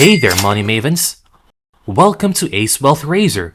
Hey there, Money Mavens! Welcome to Ace Wealth Raiser,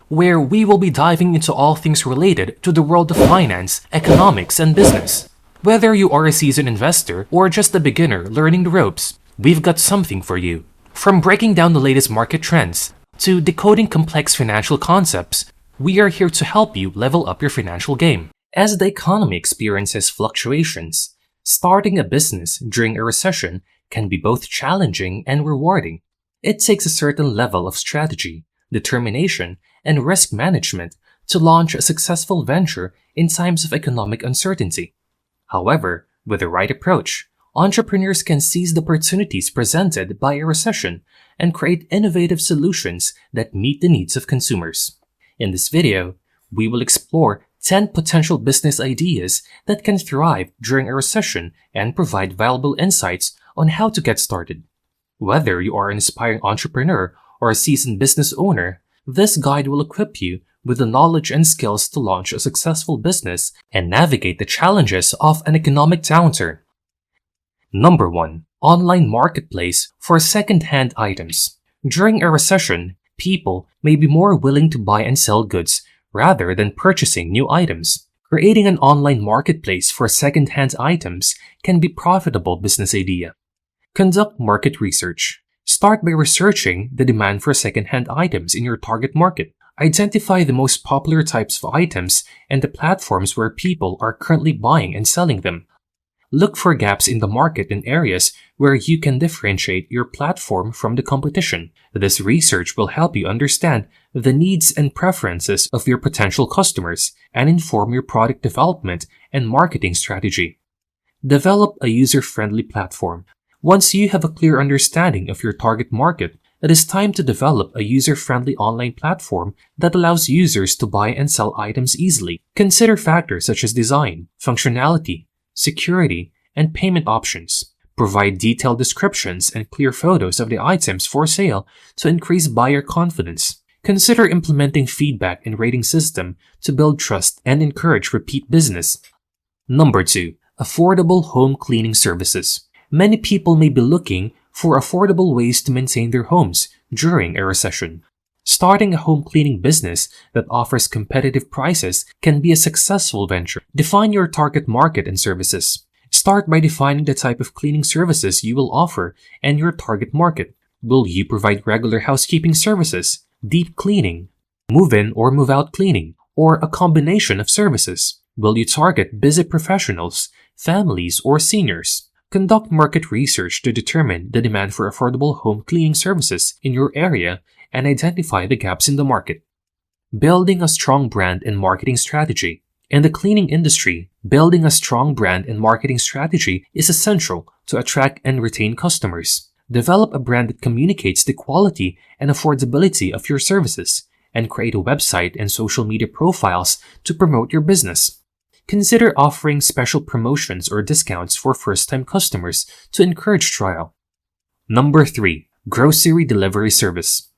where we will be diving into all things related to the world of finance, economics, and business. Whether you are a seasoned investor or just a beginner learning the ropes, we've got something for you. From breaking down the latest market trends to decoding complex financial concepts, we are here to help you level up your financial game. As the economy experiences fluctuations, starting a business during a recession can be both challenging and rewarding. It takes a certain level of strategy, determination, and risk management to launch a successful venture in times of economic uncertainty. However, with the right approach, entrepreneurs can seize the opportunities presented by a recession and create innovative solutions that meet the needs of consumers. In this video, we will explore 10 potential business ideas that can thrive during a recession and provide valuable insights on how to get started. Whether you are an aspiring entrepreneur or a seasoned business owner, this guide will equip you with the knowledge and skills to launch a successful business and navigate the challenges of an economic downturn. Number 1. Online marketplace for second-hand items. During a recession, people may be more willing to buy and sell goods rather than purchasing new items. Creating an online marketplace for second-hand items can be a profitable business idea. Conduct market research. Start by researching the demand for second-hand items in your target market. Identify the most popular types of items and the platforms where people are currently buying and selling them. Look for gaps in the market in areas where you can differentiate your platform from the competition. This research will help you understand the needs and preferences of your potential customers and inform your product development and marketing strategy. Develop a user-friendly platform. Once you have a clear understanding of your target market, it is time to develop a user-friendly online platform that allows users to buy and sell items easily. Consider factors such as design, functionality, security, and payment options. Provide detailed descriptions and clear photos of the items for sale to increase buyer confidence. Consider implementing feedback and rating system to build trust and encourage repeat business. Number 2. Affordable home cleaning services. Many people may be looking for affordable ways to maintain their homes during a recession. Starting a home cleaning business that offers competitive prices can be a successful venture. Define your target market and services. Start by defining the type of cleaning services you will offer and your target market. Will you provide regular housekeeping services, deep cleaning, move-in or move-out cleaning, or a combination of services? Will you target busy professionals, families, or seniors? Conduct market research to determine the demand for affordable home cleaning services in your area and identify the gaps in the market. Building a strong brand and marketing strategy. In the cleaning industry, building a strong brand and marketing strategy is essential to attract and retain customers. Develop a brand that communicates the quality and affordability of your services, and create a website and social media profiles to promote your business. Consider offering special promotions or discounts for first-time customers to encourage trial. Number 3. Grocery delivery service.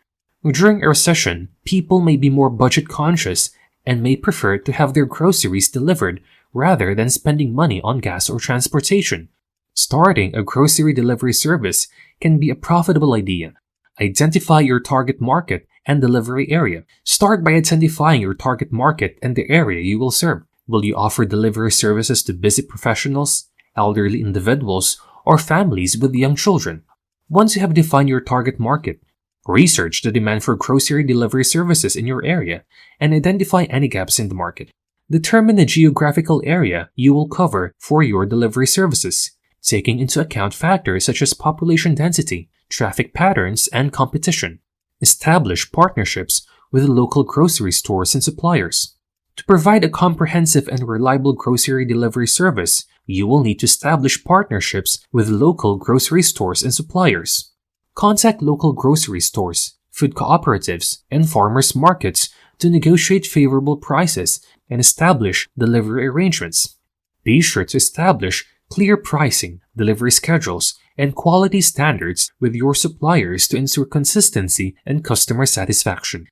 During a recession, people may be more budget conscious and may prefer to have their groceries delivered rather than spending money on gas or transportation. Starting a grocery delivery service can be a profitable idea. Identify your target market and delivery area. Start by identifying your target market and the area you will serve. Will you offer delivery services to busy professionals, elderly individuals, or families with young children? Once you have defined your target market, research the demand for grocery delivery services in your area and identify any gaps in the market. Determine the geographical area you will cover for your delivery services, taking into account factors such as population density, traffic patterns, and competition. Establish partnerships with local grocery stores and suppliers. To provide a comprehensive and reliable grocery delivery service, you will need to establish partnerships with local grocery stores and suppliers. Contact local grocery stores, food cooperatives, and farmers markets to negotiate favorable prices and establish delivery arrangements. Be sure to establish clear pricing, delivery schedules, and quality standards with your suppliers to ensure consistency and customer satisfaction.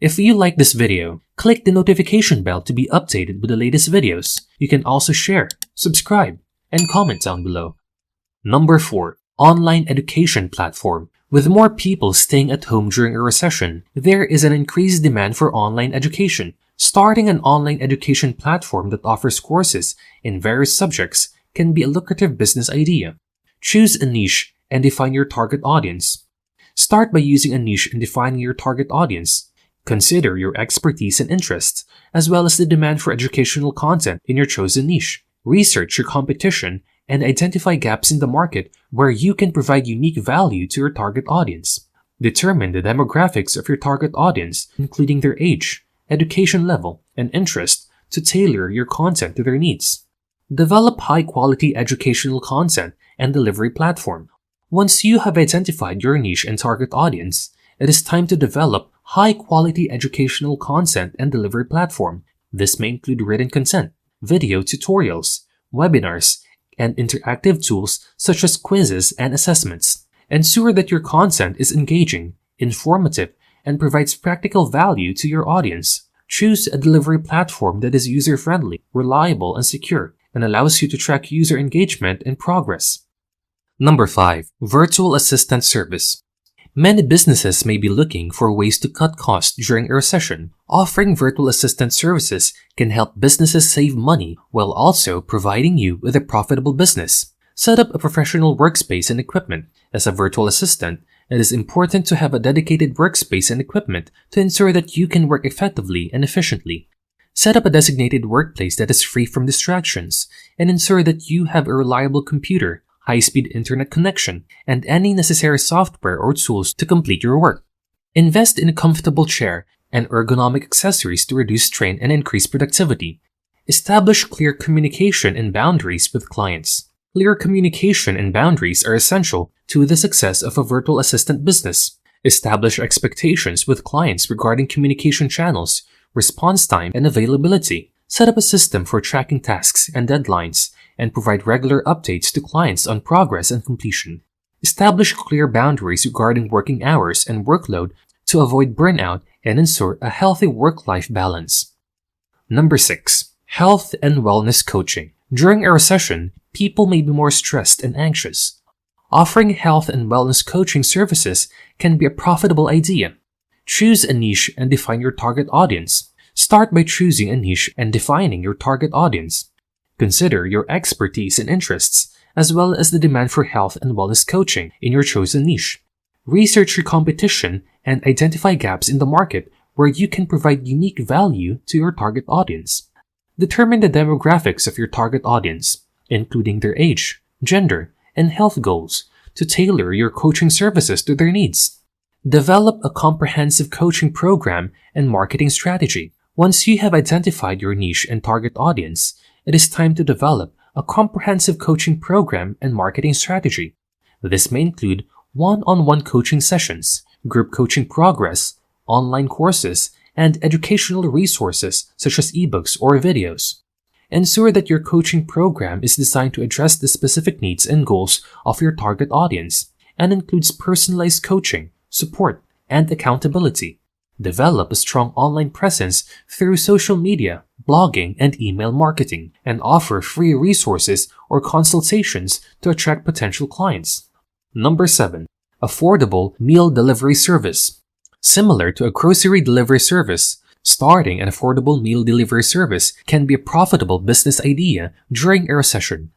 If you like this video, click the notification bell to be updated with the latest videos. You can also share, subscribe, and comment down below. Number 4. Online education platform. With more people staying at home during a recession, there is an increased demand for online education. Starting an online education platform that offers courses in various subjects can be a lucrative business idea. Choose a niche and define your target audience. Start by using a niche and defining your target audience. Consider your expertise and interests, as well as the demand for educational content in your chosen niche. Research your competition and identify gaps in the market where you can provide unique value to your target audience. Determine the demographics of your target audience, including their age, education level, and interest, to tailor your content to their needs. Develop high-quality educational content and delivery platform. Once you have identified your niche and target audience, it is time to develop high-quality educational content and delivery platform. This may include written content, video tutorials, webinars, and interactive tools such as quizzes and assessments. Ensure that your content is engaging, informative, and provides practical value to your audience. Choose a delivery platform that is user-friendly, reliable, and secure, and allows you to track user engagement and progress. Number 5. Virtual Assistant Service. Many businesses may be looking for ways to cut costs during a recession. Offering virtual assistant services can help businesses save money while also providing you with a profitable business. Set up a professional workspace and equipment. As a virtual assistant, it is important to have a dedicated workspace and equipment to ensure that you can work effectively and efficiently. Set up a designated workplace that is free from distractions and ensure that you have a reliable computer, high-speed internet connection, and any necessary software or tools to complete your work. Invest in a comfortable chair and ergonomic accessories to reduce strain and increase productivity. Establish clear communication and boundaries with clients. Clear communication and boundaries are essential to the success of a virtual assistant business. Establish expectations with clients regarding communication channels, response time, and availability. Set up a system for tracking tasks and deadlines, and provide regular updates to clients on progress and completion. Establish clear boundaries regarding working hours and workload to avoid burnout and ensure a healthy work-life balance. Number 6. Health and Wellness Coaching. During a recession, people may be more stressed and anxious. Offering health and wellness coaching services can be a profitable idea. Choose a niche and define your target audience. Start by choosing a niche and defining your target audience. Consider your expertise and interests, as well as the demand for health and wellness coaching in your chosen niche. Research your competition and identify gaps in the market where you can provide unique value to your target audience. Determine the demographics of your target audience, including their age, gender, and health goals, to tailor your coaching services to their needs. Develop a comprehensive coaching program and marketing strategy. Once you have identified your niche and target audience, it is time to develop a comprehensive coaching program and marketing strategy. This may include one-on-one coaching sessions, group coaching progress, online courses, and educational resources such as ebooks or videos. Ensure that your coaching program is designed to address the specific needs and goals of your target audience and includes personalized coaching, support, and accountability. Develop a strong online presence through social media, blogging, and email marketing, and offer free resources or consultations to attract potential clients. Number 7. Affordable Meal Delivery Service. Similar to a grocery delivery service, starting an affordable meal delivery service can be a profitable business idea during a recession.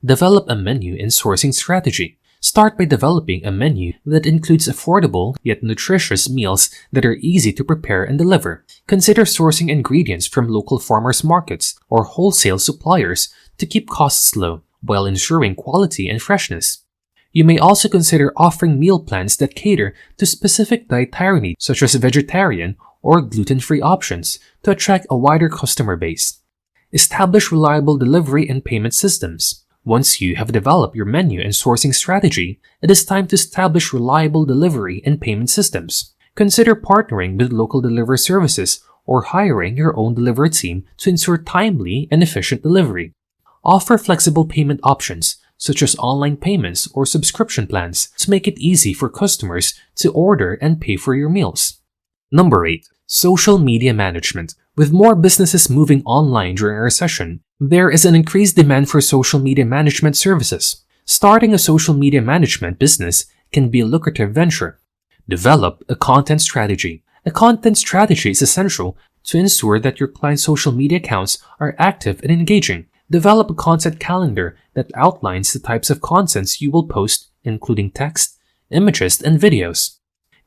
Develop a menu and sourcing strategy. Start by developing a menu that includes affordable yet nutritious meals that are easy to prepare and deliver. Consider sourcing ingredients from local farmers markets or wholesale suppliers to keep costs low while ensuring quality and freshness. You may also consider offering meal plans that cater to specific dietary needs such as vegetarian or gluten-free options to attract a wider customer base. Establish reliable delivery and payment systems. Once you have developed your menu and sourcing strategy, it is time to establish reliable delivery and payment systems. Consider partnering with local delivery services or hiring your own delivery team to ensure timely and efficient delivery. Offer flexible payment options such as online payments or subscription plans to make it easy for customers to order and pay for your meals. Number 8. Social media management. With more businesses moving online during a recession, there is an increased demand for social media management services. Starting a social media management business can be a lucrative venture. Develop a content strategy. A content strategy is essential to ensure that your client's social media accounts are active and engaging. Develop a content calendar that outlines the types of contents you will post, including text, images, and videos.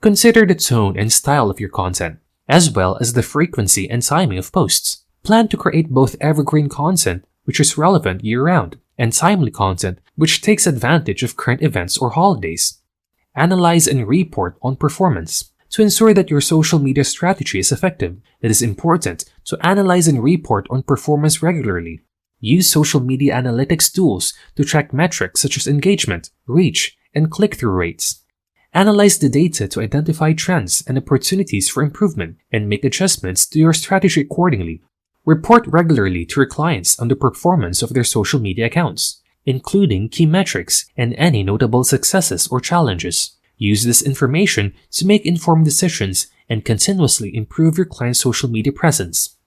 Consider the tone and style of your content, as well as the frequency and timing of posts. Plan to create both evergreen content, which is relevant year-round, and timely content, which takes advantage of current events or holidays. Analyze and report on performance. To ensure that your social media strategy is effective, it is important to analyze and report on performance regularly. Use social media analytics tools to track metrics such as engagement, reach, and click-through rates. Analyze the data to identify trends and opportunities for improvement and make adjustments to your strategy accordingly. Report regularly to your clients on the performance of their social media accounts, including key metrics and any notable successes or challenges. Use this information to make informed decisions and continuously improve your client's social media presence.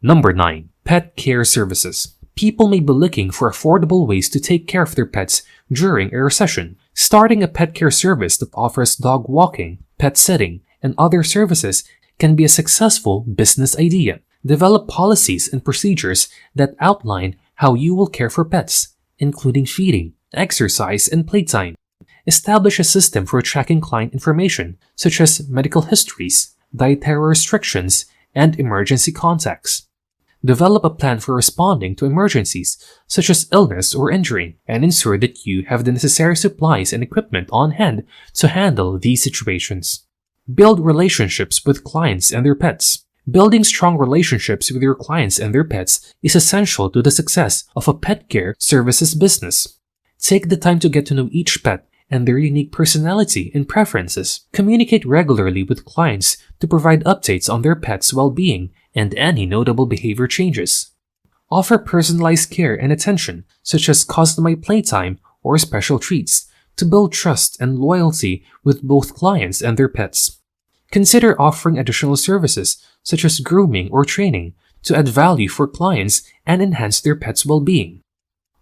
Number 9. Pet care services. People may be looking for affordable ways to take care of their pets during a recession. Starting a pet care service that offers dog walking, pet sitting, and other services can be a successful business idea. Develop policies and procedures that outline how you will care for pets, including feeding, exercise, and playtime. Establish a system for tracking client information, such as medical histories, dietary restrictions, and emergency contacts. Develop a plan for responding to emergencies, such as illness or injury, and ensure that you have the necessary supplies and equipment on hand to handle these situations. Build relationships with clients and their pets. Building strong relationships with your clients and their pets is essential to the success of a pet care services business. Take the time to get to know each pet and their unique personality and preferences. Communicate regularly with clients to provide updates on their pet's well-being and any notable behavior changes. Offer personalized care and attention, such as customized playtime or special treats, to build trust and loyalty with both clients and their pets. Consider offering additional services, such as grooming or training, to add value for clients and enhance their pet's well-being.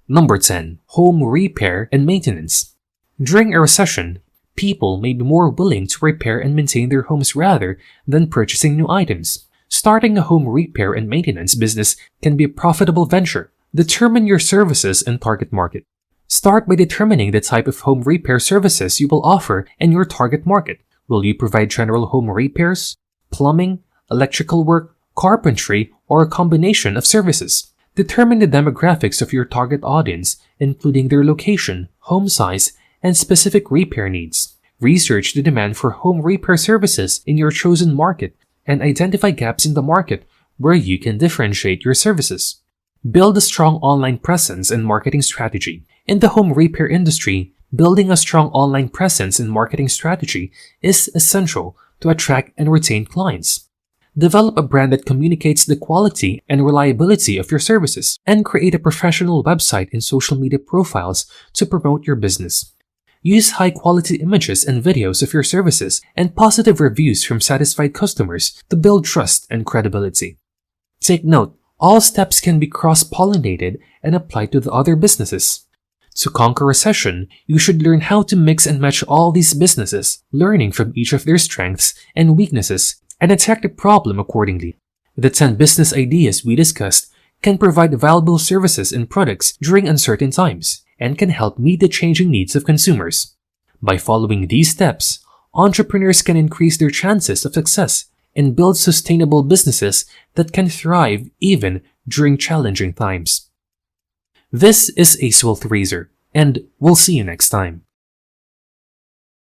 Number 10. Home repair and maintenance. During a recession, people may be more willing to repair and maintain their homes rather than purchasing new items. Starting a home repair and maintenance business can be a profitable venture. Determine your services and target market. Start by determining the type of home repair services you will offer and your target market. Will you provide general home repairs, plumbing, electrical work, carpentry, or a combination of services? Determine the demographics of your target audience, including their location, home size, and specific repair needs. Research the demand for home repair services in your chosen market and identify gaps in the market where you can differentiate your services. Build a strong online presence and marketing strategy. In the home repair industry, building a strong online presence and marketing strategy is essential to attract and retain clients. Develop a brand that communicates the quality and reliability of your services, and create a professional website and social media profiles to promote your business. Use high-quality images and videos of your services and positive reviews from satisfied customers to build trust and credibility. Take note, all steps can be cross-pollinated and applied to the other businesses. To conquer recession, you should learn how to mix and match all these businesses, learning from each of their strengths and weaknesses, and attack the problem accordingly. The 10 business ideas we discussed can provide valuable services and products during uncertain times, and can help meet the changing needs of consumers. By following these steps, entrepreneurs can increase their chances of success and build sustainable businesses that can thrive even during challenging times. This is Ace Wealth Razor, and we'll see you next time.